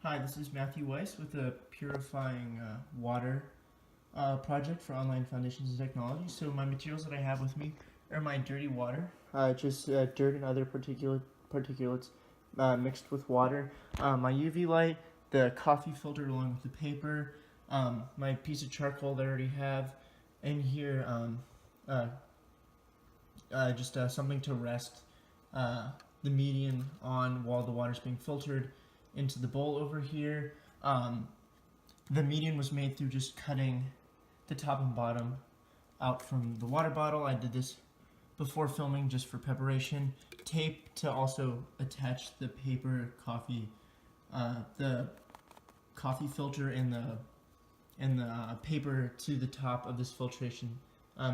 Hi, this is Matthew Weiss with the Purifying Water project for Online Foundations in Technology. So my materials that I have with me are my dirty water, just dirt and other particulates mixed with water, my UV light, the coffee filter along with the paper, my piece of charcoal that I already have, and here just something to rest the medium on while the water is being filtered into the bowl over here. The medium was made through just cutting the top and bottom out from the water bottle. I did this before filming just for preparation. Tape to also attach the paper coffee, the coffee filter and the paper to the top of this filtration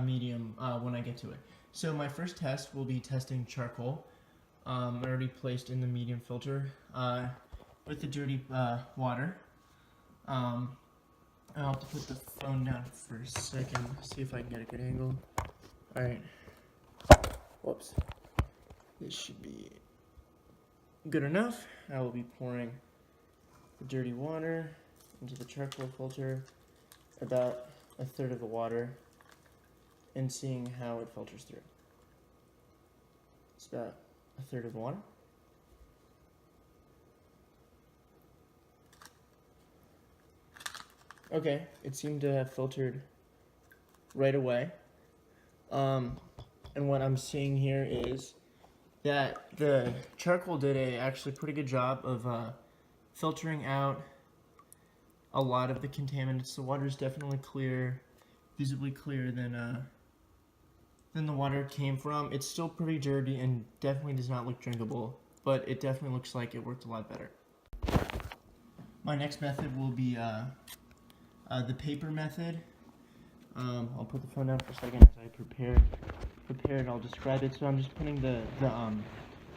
medium when I get to it. So my first test will be testing charcoal, already placed in the medium filter with the dirty water. I'll have to put the phone down for a second, see if I can get a good angle. Alright. Whoops. This should be good enough. I will be pouring the dirty water into the charcoal filter, about a third of the water, and seeing how it filters through. It's about a third of the water. Okay, it seemed to have filtered right away. And what I'm seeing here is that the charcoal did a actually pretty good job of filtering out a lot of the contaminants. The water is definitely clear, visibly clearer than the water it came from. It's still pretty dirty and definitely does not look drinkable, but it definitely looks like it worked a lot better. My next method will be the paper method. I'll put the phone down for a second as I prepare it. I'll describe it. So I'm just putting the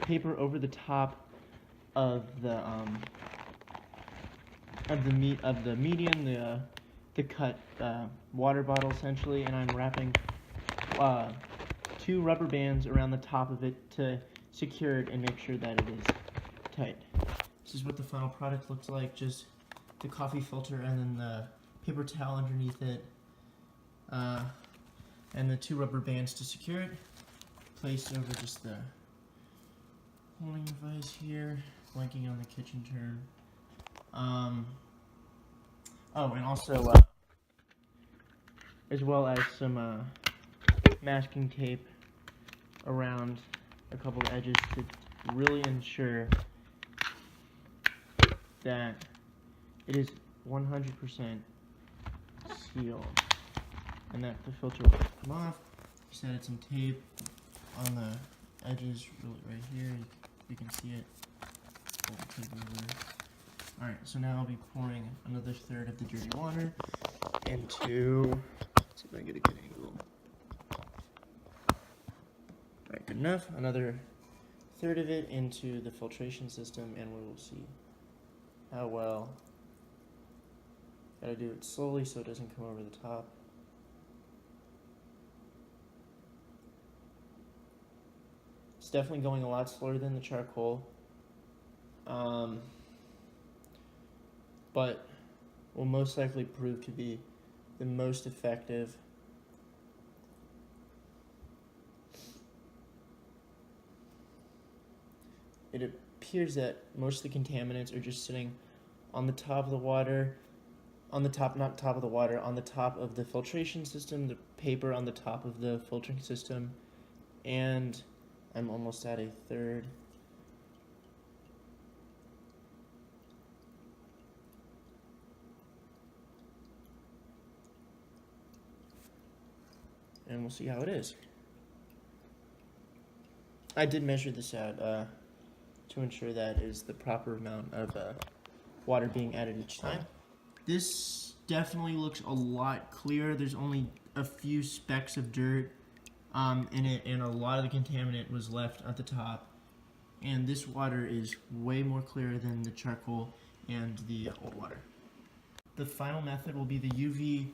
paper over the top of the medium, the cut water bottle essentially, and I'm wrapping 2 rubber bands around the top of it to secure it and make sure that it is tight. This is what the final product looks like, just the coffee filter and then the paper towel underneath it, and the 2 rubber bands to secure it, placed over just the holding device here, blanking on the kitchen term. Oh, and also, as well as some masking tape around a couple of edges to really ensure that it is 100% sealed and that the filter will come off. Just added some tape on the edges right here. You can see it. Alright, so now I'll be pouring another third of the dirty water into, let's see if I can get a good angle. Alright, good enough. Another third of it into the filtration system, and we will see how well. Gotta do it slowly so it doesn't come over the top. It's definitely going a lot slower than the charcoal, but will most likely prove to be the most effective. It appears that most of the contaminants are just sitting on the top of the water, on the top of the filtration system, the paper on the top of the filtering system, and I'm almost at a third. And we'll see how it is. I did measure this out to ensure that is the proper amount of water being added each time. This definitely looks a lot clearer. There's only a few specks of dirt in it, and a lot of the contaminant was left at the top. And this water is way more clear than the charcoal and the old water. The final method will be the UV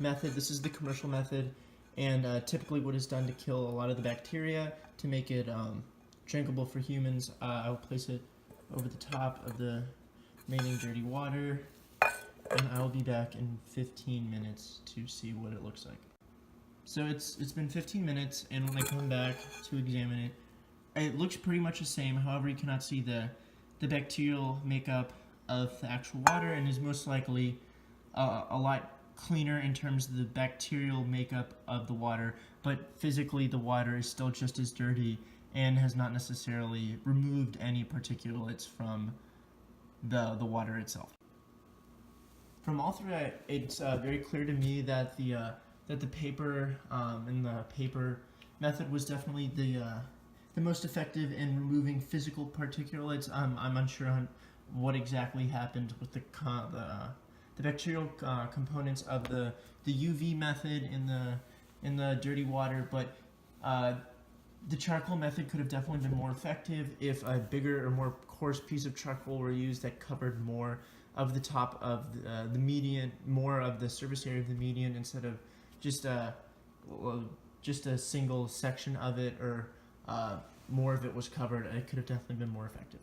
method. This is the commercial method, and typically what is done to kill a lot of the bacteria to make it drinkable for humans. I will place it over the top of the remaining dirty water, and I will be back in 15 minutes to see what it looks like. So it's been 15 minutes, and when I come back to examine it, it looks pretty much the same. However, you cannot see the bacterial makeup of the actual water, and is most likely a lot cleaner in terms of the bacterial makeup of the water, but physically the water is still just as dirty and has not necessarily removed any particulates from the water itself. From all through it, it's very clear to me that the paper and the paper method was definitely the most effective in removing physical particulates. I'm unsure on what exactly happened with the bacterial components of the UV method in the dirty water, but the charcoal method could have definitely been more effective if a bigger or more coarse piece of charcoal were used that covered more of the top of the median, more of the surface area of the median, instead of just a single section of it, or more of it was covered. It could have definitely been more effective.